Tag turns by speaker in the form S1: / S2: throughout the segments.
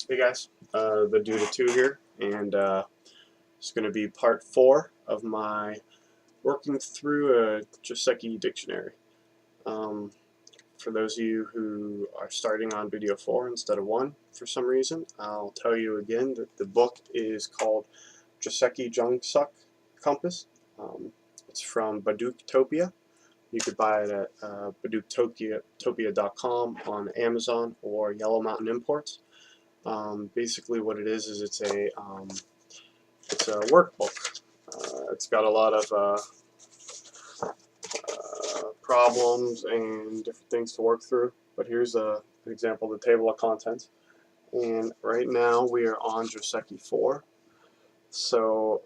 S1: Hey guys, the Dude of Two here, and it's going to be part 4 of my working through a Joseki dictionary. For those of you who are starting on video 4 instead of 1 for some reason, I'll tell you again that the book is called Joseki Jungsuk Compass. It's from Baduktopia. You could buy it at Baduktopia.com on Amazon or Yellow Mountain Imports. Basically what it is it's a workbook. It's got a lot of problems and different things to work through, but here's an example of the table of contents. And right now we are on Joseki 4, so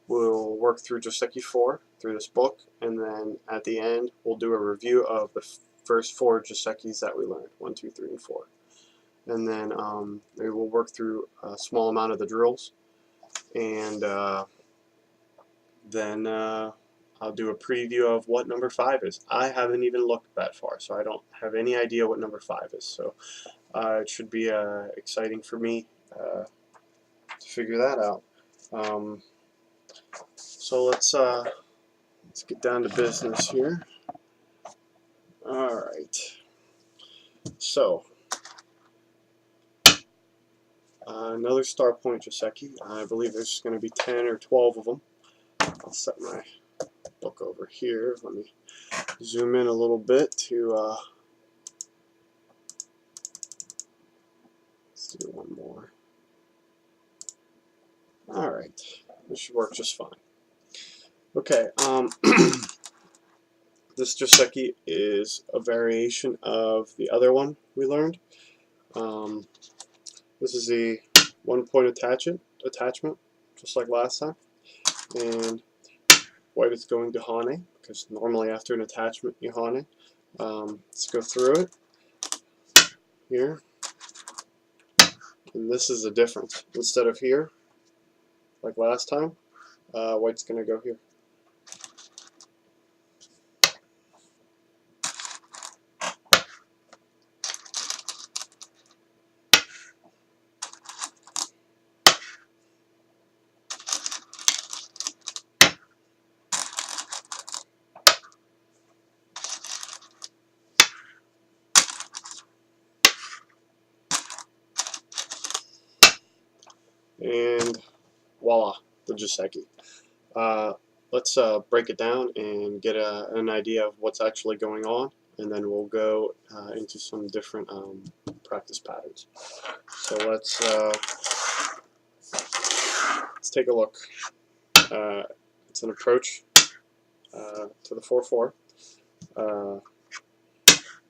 S1: we'll work through Joseki 4 through this book, and then at the end we'll do a review of the first 4 Josekis that we learned, 1, 2, 3, and 4. And then maybe we'll work through a small amount of the drills, and then I'll do a preview of what number 5 is. I haven't even looked that far, so I don't have any idea what number 5 is. So it should be exciting for me to figure that out. So let's get down to business here. All right. So another star point Joseki. I believe there's going to be 10 or 12 of them. I'll set my book over here. Let me zoom in a little bit to let's do one more. Alright, this should work just fine. Okay, this Joseki is a variation of the other one we learned. This is the one-point attachment, just like last time. And white is going to Hane, because normally after an attachment you Hane. Let's go through it here. And this is the difference. Instead of here, like last time, white's going to go here. And voila, the Joseki. Let's break it down and get an idea of what's actually going on, and then we'll go into some different practice patterns. So let's take a look. It's an approach to the 4-4.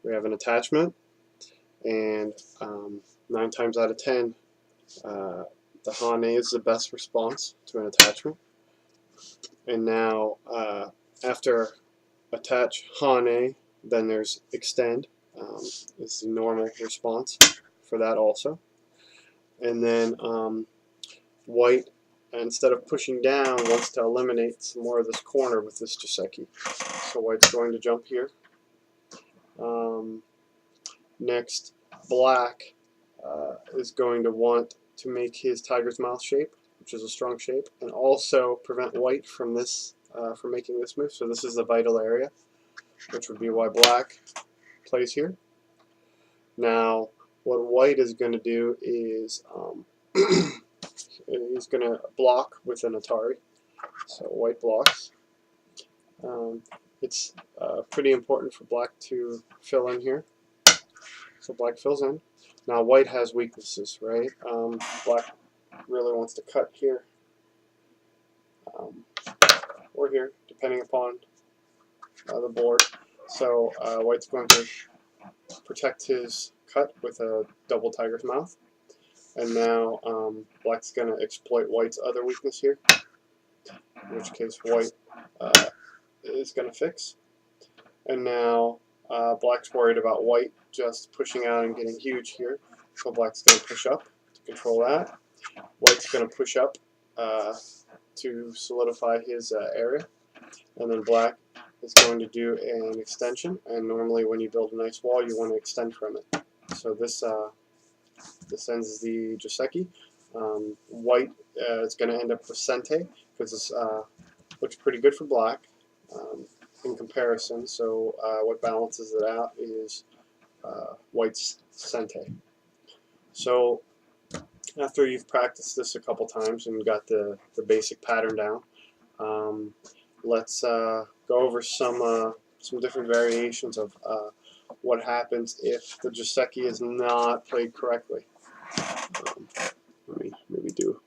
S1: We have an attachment, and 9 times out of 10, the Hane is the best response to an attachment. And now, after attach Hane, then there's extend. Is the normal response for that also. And then white, instead of pushing down, wants to eliminate some more of this corner with this Joseki. So white's going to jump here. Next, black is going to want to make his tiger's mouth shape, which is a strong shape, and also prevent white from this from making this move. So this is the vital area, which would be why black plays here. Now, what white is going to do is he's going to block with an Atari. So white blocks. It's pretty important for black to fill in here. So black fills in. Now white has weaknesses, right? Black really wants to cut here or here, depending upon the board. So white's going to protect his cut with a double tiger's mouth. And now black's going to exploit white's other weakness here, in which case white is going to fix. And now black's worried about white just pushing out and getting huge here, so black's going to push up to control that. White's going to push up to solidify his area, and then black is going to do an extension, and normally when you build a nice wall you want to extend from it. So this This ends the Joseki. White is going to end up percente because this looks pretty good for black in comparison. So what balances it out is white's cente. So after you've practiced this a couple times and got the basic pattern down, let's go over some different variations of what happens if the Joseki is not played correctly. Let me maybe do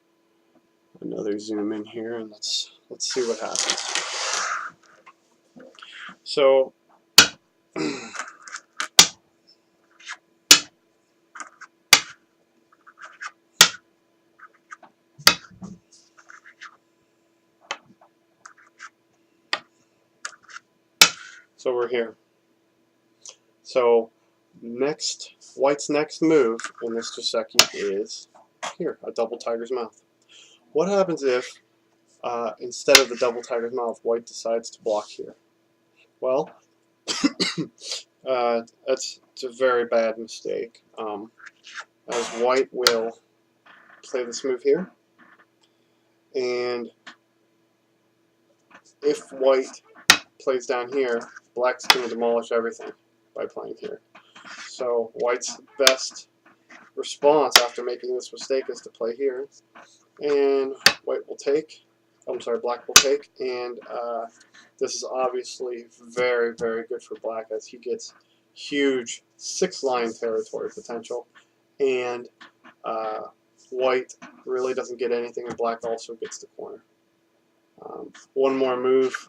S1: another zoom in here and let's see what happens. So we're here. So white's next move in this Joseki is here, a double tiger's mouth. What happens if instead of the double tiger's mouth, white decides to block here? Well, it's a very bad mistake, as white will play this move here, and if white plays down here, black's going to demolish everything by playing here. So white's best response after making this mistake is to play here, and white will take. Black will take, and this is obviously very, very good for black as he gets huge 6-line territory potential, and white really doesn't get anything, and black also gets the corner. One more move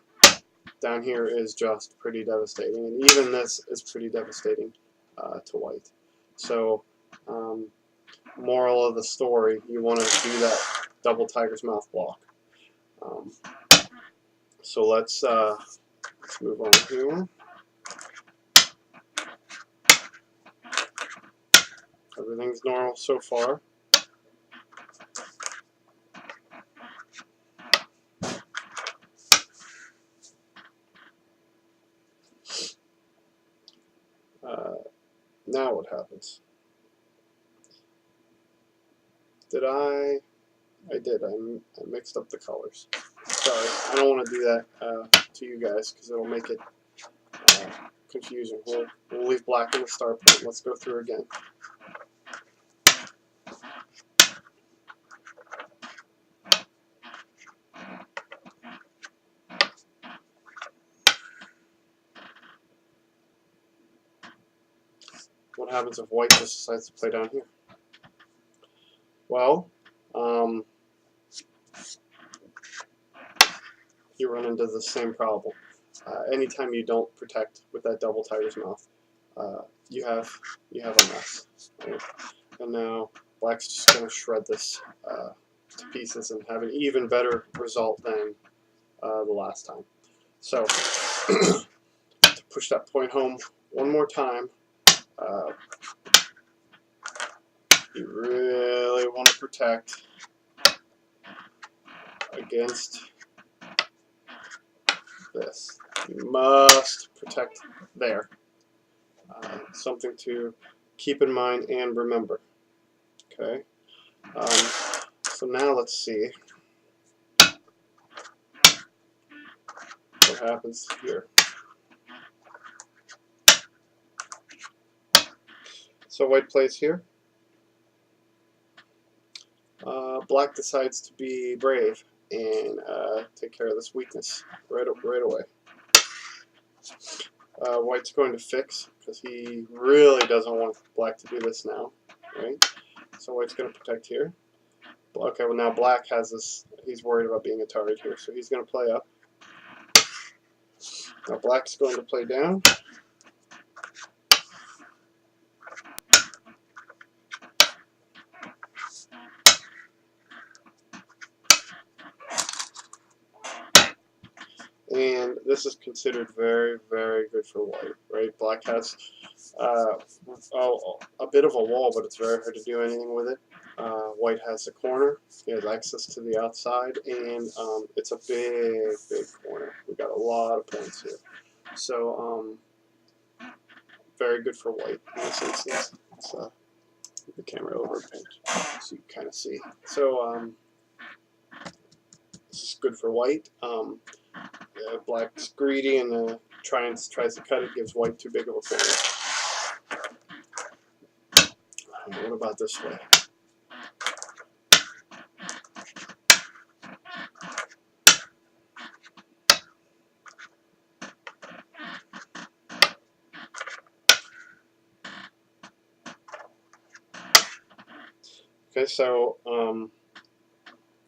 S1: down here is just pretty devastating, and even this is pretty devastating to white. So, moral of the story, you want to do that double tiger's mouth block. So let's move on here. Everything's normal so far. Now what happens? Did I did. I mixed up the colors. Sorry, I don't want to do that to you guys because it'll make it confusing. We'll leave black in the start point. Let's go through again. What happens if white just decides to play down here? Well, you run into the same problem. Anytime you don't protect with that double tiger's mouth, you have a mess. Right? And now black's just going to shred this to pieces and have an even better result than the last time. So to push that point home one more time, you really want to protect against this. You must protect there. Something to keep in mind and remember. Okay. So now let's see what happens here. So white plays here. Black decides to be brave and take care of this weakness right away. White's going to fix because he really doesn't want black to do this now, right? So white's going to protect here. Okay, well now black has this. He's worried about being a target here, so he's going to play up. Now black's going to play down. And this is considered very, very good for white, right? Black has a bit of a wall, but it's very hard to do anything with it. White has the corner. He has access to the outside, and it's a big, big corner. We've got a lot of points here. So, very good for white in this instance. Move the camera over a bit so you can kind of see. So this is good for white. Black's greedy and tries to cut it, gives white too big of a corner. What about this way? Okay, so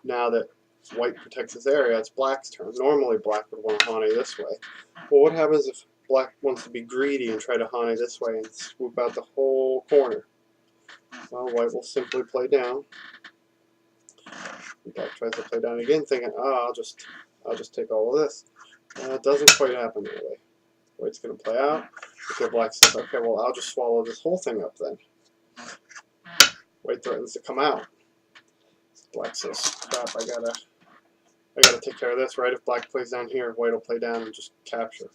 S1: now that white protects this area, it's black's turn. Normally black would want to hane this way. Well, what happens if black wants to be greedy and try to hane this way and swoop out the whole corner? Well, white will simply play down. Black tries to play down again, thinking, "Oh, I'll just take all of this." It doesn't quite happen that way. White's going to play out. Okay, black says, "Okay, well, I'll just swallow this whole thing up then." White threatens to come out. Black says, "Crap, I gotta take care of this, right? If black plays down here, white will play down and just capture."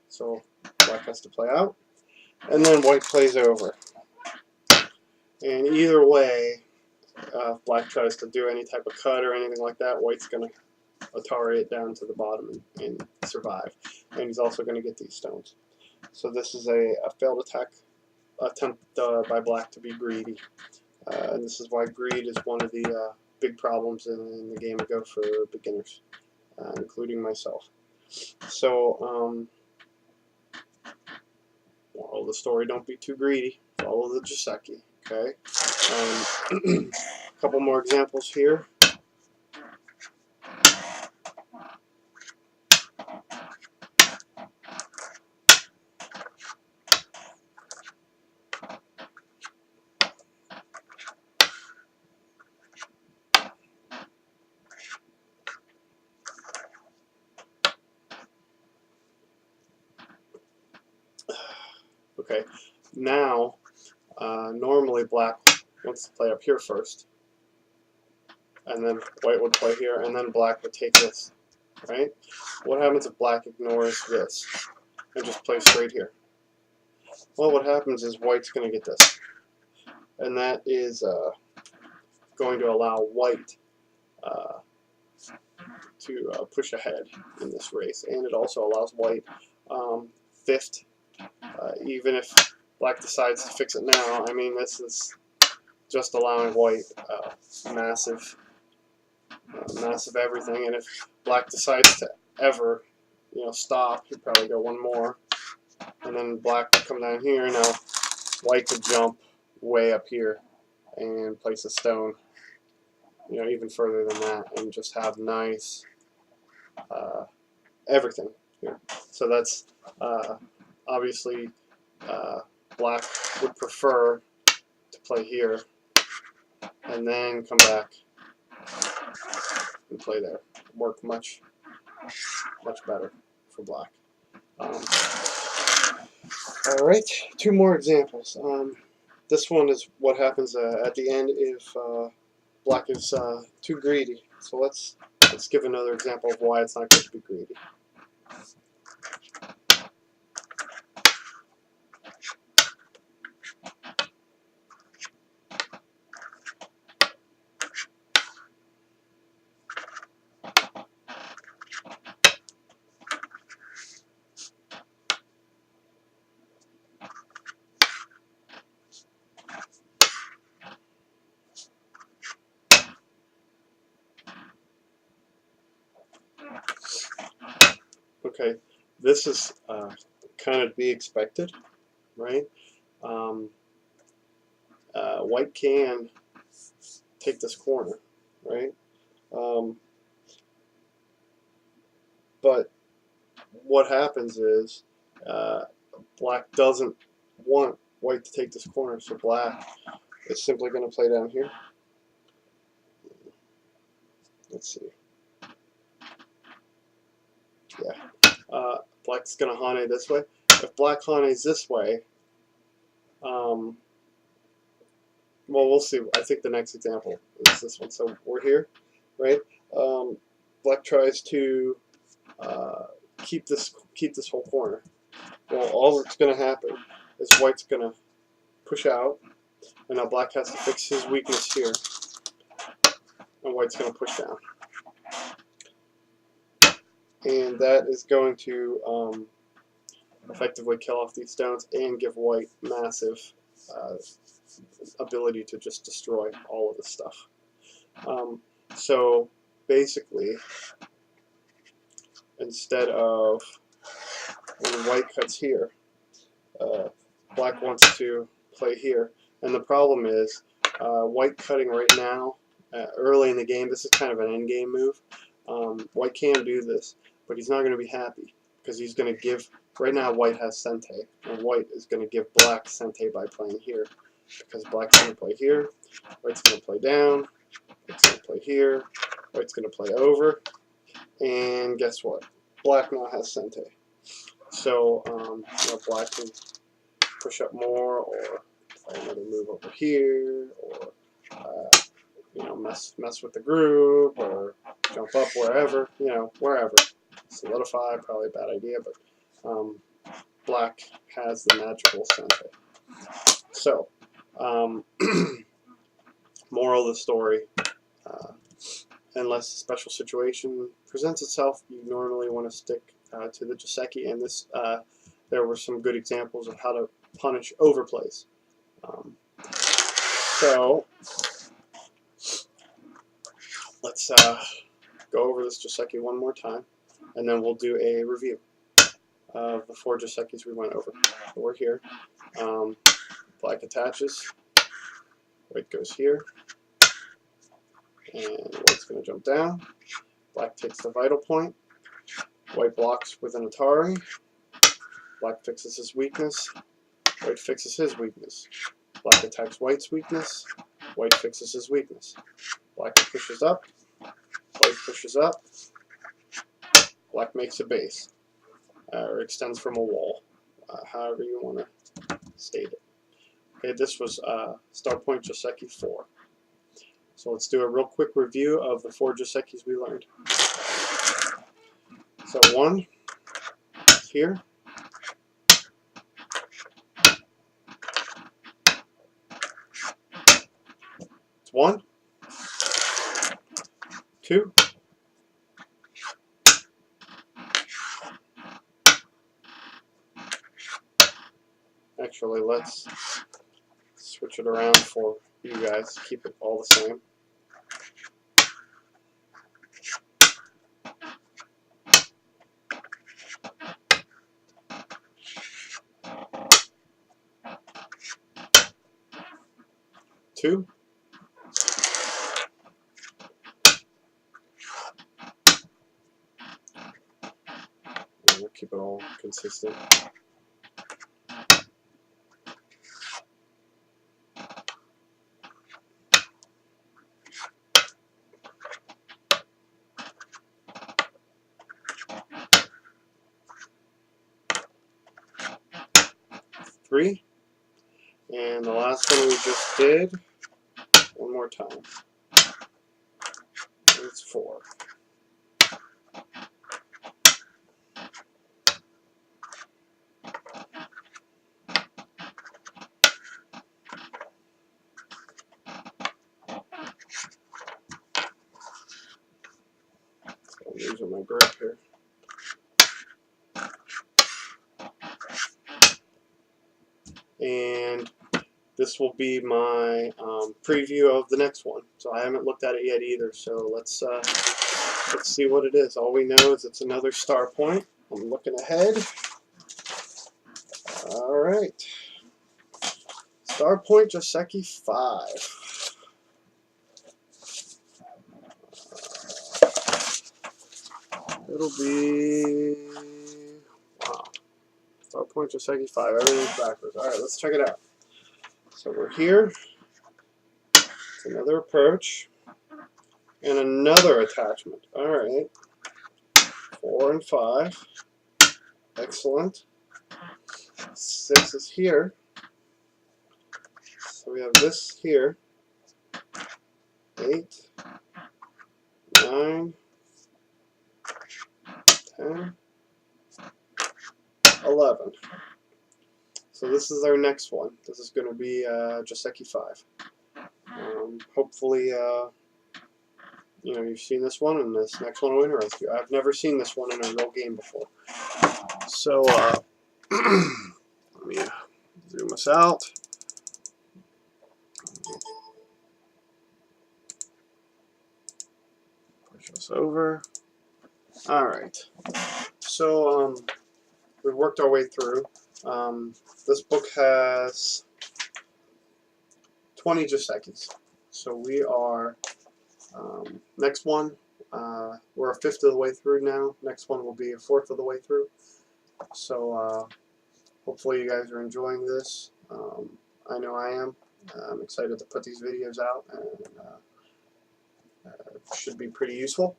S1: So black has to play out, and then white plays over. And either way, if black tries to do any type of cut or anything like that, white's going to Atari it down to the bottom and survive. And he's also going to get these stones. So this is a failed attempt by black to be greedy. And this is why greed is one of the big problems in the game of Go for beginners, including myself. So, moral of the story, don't be too greedy. Follow the Joseki, okay? A couple more examples here. Okay, now normally black wants to play up here first, and then white would play here, and then black would take this, right? What happens if black ignores this and just plays straight here? Well, what happens is white's going to get this, and that is going to allow white to push ahead in this race, and it also allows white fifth. Even if black decides to fix it now, I mean, this is just allowing white massive everything. And if black decides to ever, stop, he'd probably go one more, and then black would come down here. Now, white could jump way up here and place a stone, even further than that, and just have nice everything here. So that's obviously. Black would prefer to play here and then come back and play there. Work much better for black. Alright, two more examples. This one is what happens at the end if black is too greedy. So let's give another example of why it's not good to be greedy. Okay, this is kind of to be expected, right? White can take this corner, right? But what happens is black doesn't want white to take this corner, so black is simply going to play down here. Let's see. Yeah. Black's going to hane this way. If black hanes this way, well, we'll see. I think the next example is this one. So we're here, right? Black tries to keep this whole corner. Well, all that's going to happen is white's going to push out And now black has to fix his weakness here. And white's going to push down. And that is going to effectively kill off these stones and give white massive ability to just destroy all of this stuff. So basically, instead of when white cuts here, black wants to play here. And the problem is, white cutting right now, early in the game, this is kind of an end game move. White can do this, but he's not going to be happy because he's going to give, right now white has Sente, and white is going to give black Sente by playing here. Because black's going to play here, white's going to play down, white's going to play here, white's going to play over, and guess what? Black now has Sente. So black can push up more, or play another move over here, or mess with the group, or jump up wherever, wherever. Solidify, probably a bad idea, but black has the magical Sente. So, moral of the story, unless a special situation presents itself, you normally want to stick to the Joseki, and this there were some good examples of how to punish overplays. So let's go over this Joseki one more time, and then we'll do a review of the 4 Josekis we went over. So we're here. Black attaches, white goes here, and white's going to jump down. Black takes the vital point, white blocks with an Atari, black fixes his weakness, white fixes his weakness. Black attacks white's weakness, white fixes his weakness. Black pushes up, white pushes up, black makes a base, or extends from a wall, however you want to state it. Okay, this was Start Point Joseki 4. So let's do a real quick review of the 4 Josekis we learned. So 1 is here. It's 1. 2. Actually, let's switch it around for you guys. Keep it all the same. Two. And we'll keep it all consistent. 3. And the last one we just did, one more time. It's 4. I'm losing my grip here. And this will be my preview of the next one. So I haven't looked at it yet either. So let's see what it is. All we know is it's another star point. I'm looking ahead. All right. Star Point Joseki 5. It'll be, wow. Star Point Joseki 5. Everything's backwards. All right, let's check it out. So we're here. It's another approach. And another attachment. All right. 4 and 5. Excellent. 6 is here. So we have this here. 8, 9, 10, 11. So this is our next one. This is going to be Joseki 5. Hopefully, you know, you've seen this one, and this next one will interest you. I've never seen this one in a real game before. So, let me zoom this out. Push this over. Alright. So, we've worked our way through. This book has 20 Josekis. So we are, next one, we're a fifth of the way through now. Next one will be a fourth of the way through. So hopefully you guys are enjoying this. I know I am. I'm excited to put these videos out, and should be pretty useful.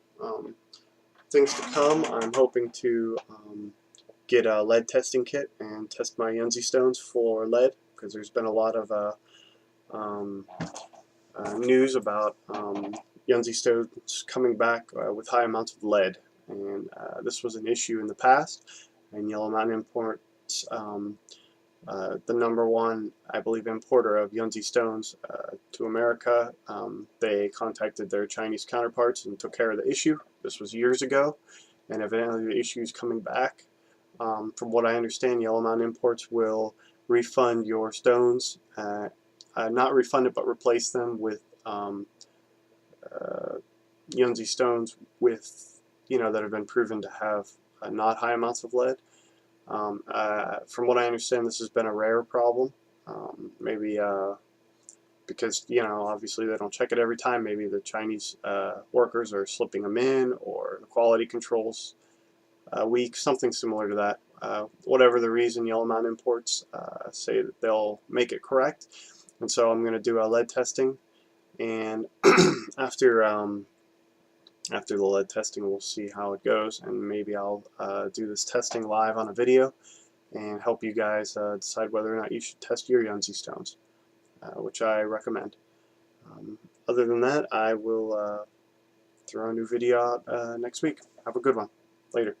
S1: Things to come, I'm hoping to get a lead testing kit and test my Yunzi stones for lead, because there's been a lot of news about Yunzi stones coming back with high amounts of lead, and this was an issue in the past. And Yellow Mountain Imports, the #1, I believe, importer of Yunzi stones to America, they contacted their Chinese counterparts and took care of the issue. This was years ago, and evidently the issue is coming back. From what I understand, Yellow Mountain Imports will refund your stones, not refund it, but replace them with Yunzi stones with, you know, that have been proven to have not high amounts of lead. From what I understand, this has been a rare problem. Maybe because, you know, obviously they don't check it every time. Maybe the Chinese workers are slipping them in, or the quality controls weak, something similar to that. Whatever the reason, Yellow Mountain Imports say that they'll make it correct. And so I'm going to do a lead testing, and after the lead testing, we'll see how it goes, and maybe I'll do this testing live on a video and help you guys decide whether or not you should test your Yunzi stones, which I recommend. Other than that, I will throw a new video out next week. Have a good one. Later.